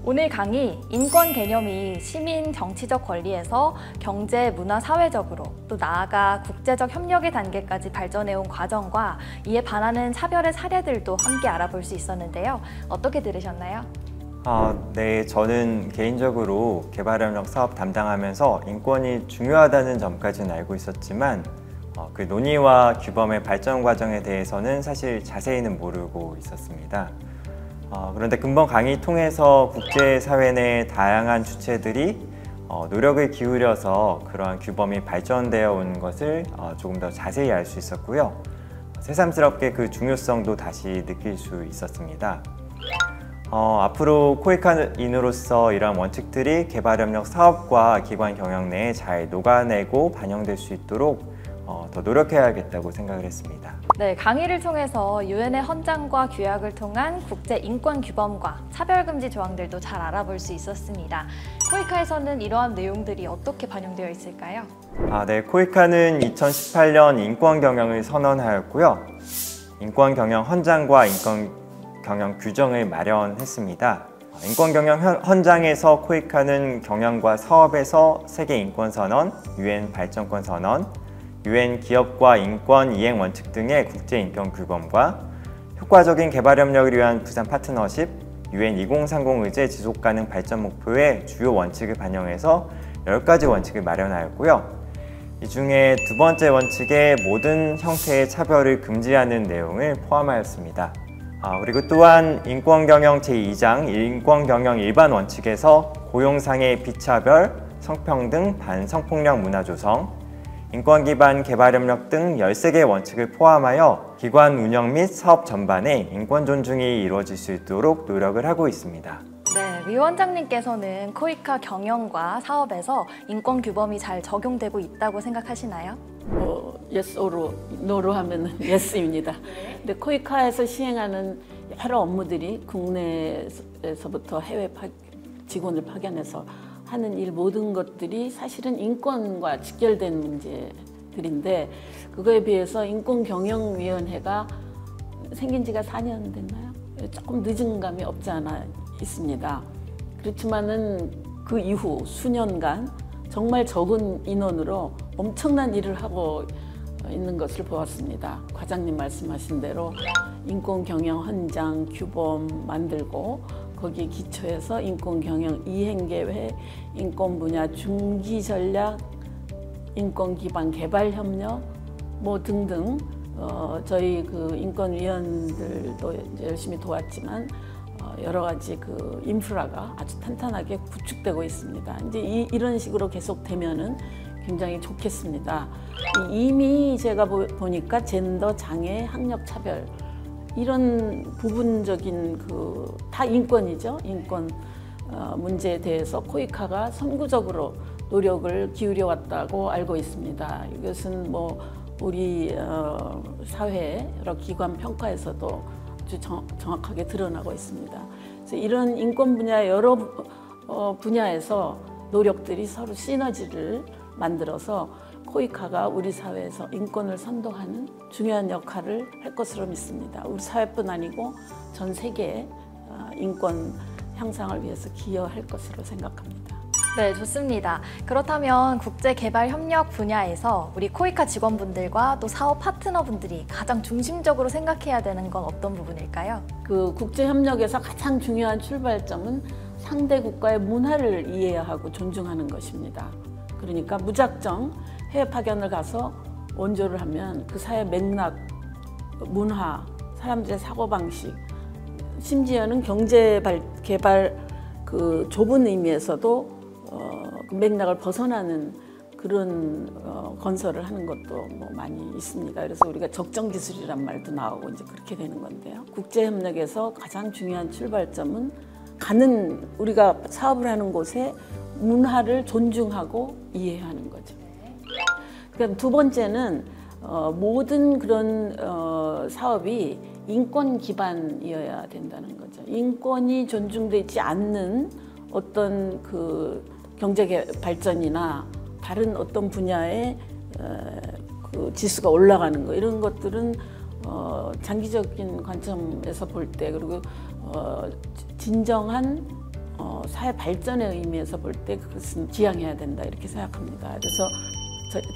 오늘 강의 인권 개념이 시민 정치적 권리에서 경제, 문화, 사회적으로 또 나아가 국제적 협력의 단계까지 발전해온 과정과 이에 반하는 차별의 사례들도 함께 알아볼 수 있었는데요. 어떻게 들으셨나요? 네, 저는 개인적으로 개발협력 사업 담당하면서 인권이 중요하다는 점까지는 알고 있었지만 그 논의와 규범의 발전 과정에 대해서는 사실 자세히는 모르고 있었습니다. 그런데 금번 강의 통해서 국제사회 내 다양한 주체들이 노력을 기울여서 그러한 규범이 발전되어 온 것을 조금 더 자세히 알 수 있었고요. 새삼스럽게 그 중요성도 다시 느낄 수 있었습니다. 앞으로 코이카인으로서 이러한 원칙들이 개발협력 사업과 기관 경영 내에 잘 녹아내고 반영될 수 있도록 더 노력해야겠다고 생각을 했습니다. 네, 강의를 통해서 유엔의 헌장과 규약을 통한 국제 인권 규범과 차별금지 조항들도 잘 알아볼 수 있었습니다. 코이카에서는 이러한 내용들이 어떻게 반영되어 있을까요? 네, 코이카는 2018년 인권 경영을 선언하였고요. 인권 경영 헌장과 인권 경영 규정을 마련했습니다. 인권 경영 헌장에서 코이카는 경영과 사업에서 세계 인권 선언, 유엔 발전권 선언, 유엔 기업과 인권 이행 원칙 등의 국제 인권 규범과 효과적인 개발 협력을 위한 부산 파트너십, 유엔 2030 의제 지속 가능 발전 목표의 주요 원칙을 반영해서 10가지 원칙을 마련하였고요. 이 중에 두 번째 원칙에 모든 형태의 차별을 금지하는 내용을 포함하였습니다. 그리고 또한 인권경영 제2장 인권경영 일반 원칙에서 고용상의 비차별, 성평등, 반성폭력 문화 조성, 인권 기반 개발협력 등 13개의 원칙을 포함하여 기관 운영 및 사업 전반에 인권 존중이 이루어질 수 있도록 노력을 하고 있습니다. 네, 위원장님께서는 코이카 경영과 사업에서 인권 규범이 잘 적용되고 있다고 생각하시나요? yes or no로 하면 yes입니다. 근데 코이카에서 시행하는 여러 업무들이 국내에서부터 해외 직원을 파견해서 하는 일 모든 것들이 사실은 인권과 직결된 문제들인데 그거에 비해서 인권경영위원회가 생긴 지가 4년 됐나요? 조금 늦은 감이 없지 않아 있습니다. 그렇지만은 그 이후 수년간 정말 적은 인원으로 엄청난 일을 하고 있는 것을 보았습니다. 과장님 말씀하신 대로 인권경영 헌장 규범 만들고 거기에 기초해서 인권경영 이행계획, 인권분야 중기전략, 인권기반 개발협력 뭐 등등 저희 그 인권위원들도 열심히 도왔지만 여러 가지 그 인프라가 아주 탄탄하게 구축되고 있습니다. 이제 이런 식으로 계속되면은 굉장히 좋겠습니다. 이미 제가 보니까 젠더, 장애, 학력 차별 이런 부분적인 그 다 인권이죠. 인권 문제에 대해서 코이카가 선구적으로 노력을 기울여 왔다고 알고 있습니다. 이것은 뭐 우리 사회 여러 기관 평가에서도 아주 정확하게 드러나고 있습니다. 그래서 이런 인권 분야 여러 분야에서 노력들이 서로 시너지를 만들어서 코이카가 우리 사회에서 인권을 선도하는 중요한 역할을 할 것으로 믿습니다. 우리 사회뿐 아니고 전 세계의 인권 향상을 위해서 기여할 것으로 생각합니다. 네, 좋습니다. 그렇다면 국제개발협력 분야에서 우리 코이카 직원분들과 또 사업 파트너분들이 가장 중심적으로 생각해야 되는 건 어떤 부분일까요? 그 국제협력에서 가장 중요한 출발점은 상대 국가의 문화를 이해하고 존중하는 것입니다. 그러니까 무작정 해외 파견을 가서 원조를 하면 그 사회 맥락, 문화, 사람들의 사고방식, 심지어는 경제개발 그 좁은 의미에서도 그 맥락을 벗어나는 그런 건설을 하는 것도 뭐 많이 있습니다. 그래서 우리가 적정 기술이란 말도 나오고 이제 그렇게 되는 건데요. 국제협력에서 가장 중요한 출발점은 가는 우리가 사업을 하는 곳의 문화를 존중하고 이해하는 거죠. 그럼 두 번째는 모든 그런 사업이 인권 기반이어야 된다는 거죠. 인권이 존중되지 않는 어떤 그 경제 발전이나 다른 어떤 분야의 그 지수가 올라가는 거 이런 것들은 장기적인 관점에서 볼 때 그리고 진정한 사회 발전의 의미에서 볼 때 그것은 지향해야 된다 이렇게 생각합니다. 그래서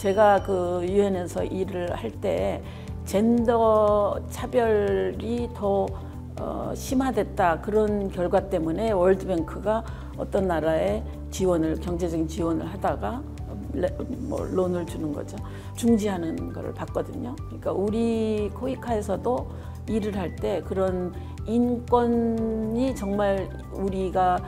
제가 그 유엔에서 일을 할 때 젠더 차별이 더 심화됐다 그런 결과 때문에 월드뱅크가 어떤 나라에 지원을 경제적인 지원을 하다가 뭐 론을 주는 거죠. 중지하는 걸 봤거든요. 그러니까 우리 코이카에서도 일을 할 때 그런 인권이 정말 우리가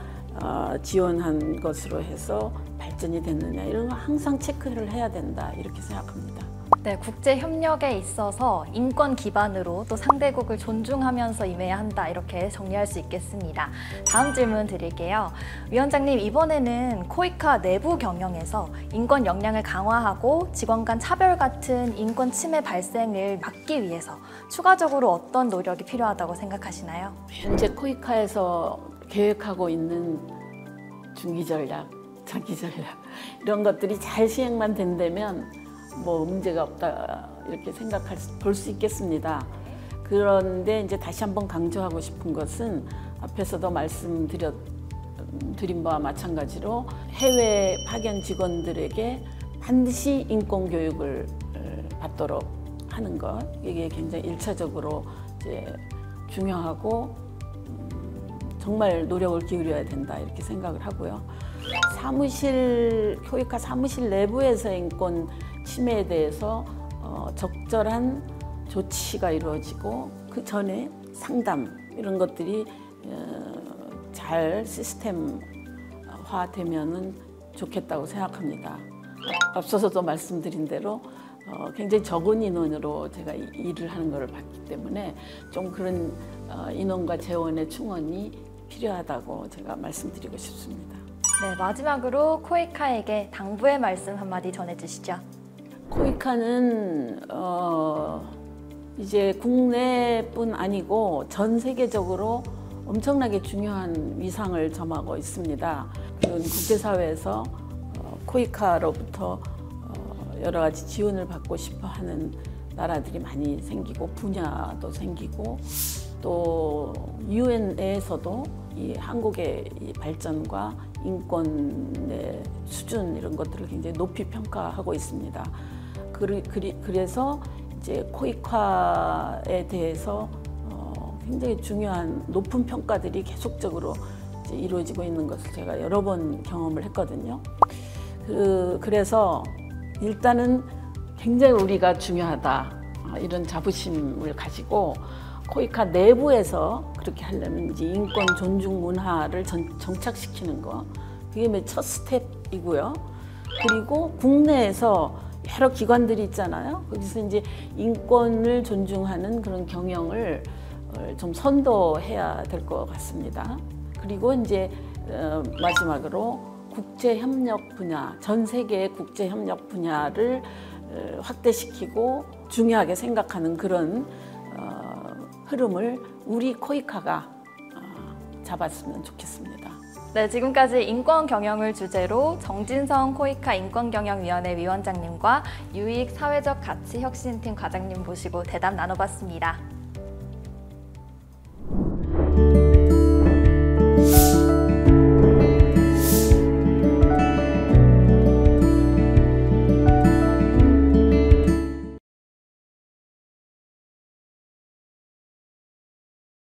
지원한 것으로 해서 발전이 됐느냐 이런 거 항상 체크를 해야 된다 이렇게 생각합니다. 네, 국제협력에 있어서 인권 기반으로 또 상대국을 존중하면서 임해야 한다 이렇게 정리할 수 있겠습니다. 다음 질문 드릴게요. 위원장님, 이번에는 코이카 내부 경영에서 인권 역량을 강화하고 직원 간 차별 같은 인권 침해 발생을 막기 위해서 추가적으로 어떤 노력이 필요하다고 생각하시나요? 현재 코이카에서 계획하고 있는 중기 전략, 장기 전략 이런 것들이 잘 시행만 된다면 뭐 문제가 없다 이렇게 볼 수 있겠습니다. 그런데 이제 다시 한번 강조하고 싶은 것은 앞에서도 말씀드린 바와 마찬가지로 해외 파견 직원들에게 반드시 인권 교육을 받도록 하는 것 이게 굉장히 일차적으로 이제 중요하고 정말 노력을 기울여야 된다 이렇게 생각을 하고요. 코이카 사무실 내부에서 인권 침해에 대해서 적절한 조치가 이루어지고 그 전에 상담 이런 것들이 잘 시스템화되면은 좋겠다고 생각합니다. 앞서서도 말씀드린 대로 굉장히 적은 인원으로 제가 일을 하는 것을 봤기 때문에 좀 그런 인원과 재원의 충원이 필요하다고 제가 말씀드리고 싶습니다. 네, 마지막으로 코이카에게 당부의 말씀 한마디 전해주시죠. 코이카는 이제 국내뿐 아니고 전 세계적으로 엄청나게 중요한 위상을 점하고 있습니다. 그리고 국제사회에서 코이카로부터 여러 가지 지원을 받고 싶어 하는 나라들이 많이 생기고 분야도 생기고 또 UN 내에서도 이 한국의 이 발전과 인권의 수준 이런 것들을 굉장히 높이 평가하고 있습니다. 그래서 이제 코이카에 대해서 굉장히 중요한 높은 평가들이 계속적으로 이제 이루어지고 있는 것을 제가 여러 번 경험을 했거든요. 그래서 일단은 굉장히 우리가 중요하다 이런 자부심을 가지고 코이카 내부에서 그렇게 하려면 이제 인권 존중 문화를 정착시키는 거 그게 맨 첫 스텝이고요. 그리고 국내에서 여러 기관들이 있잖아요. 거기서 이제 인권을 존중하는 그런 경영을 좀 선도해야 될 것 같습니다. 그리고 이제 마지막으로 국제협력 분야, 전 세계의 국제협력 분야를 확대시키고 중요하게 생각하는 그런 흐름을 우리 코이카가 잡았으면 좋겠습니다. 네, 지금까지 인권경영을 주제로 정진성 코이카 인권경영위원회 위원장님과 유익 사회적 가치 혁신팀 과장님 모시고 대담 나눠봤습니다.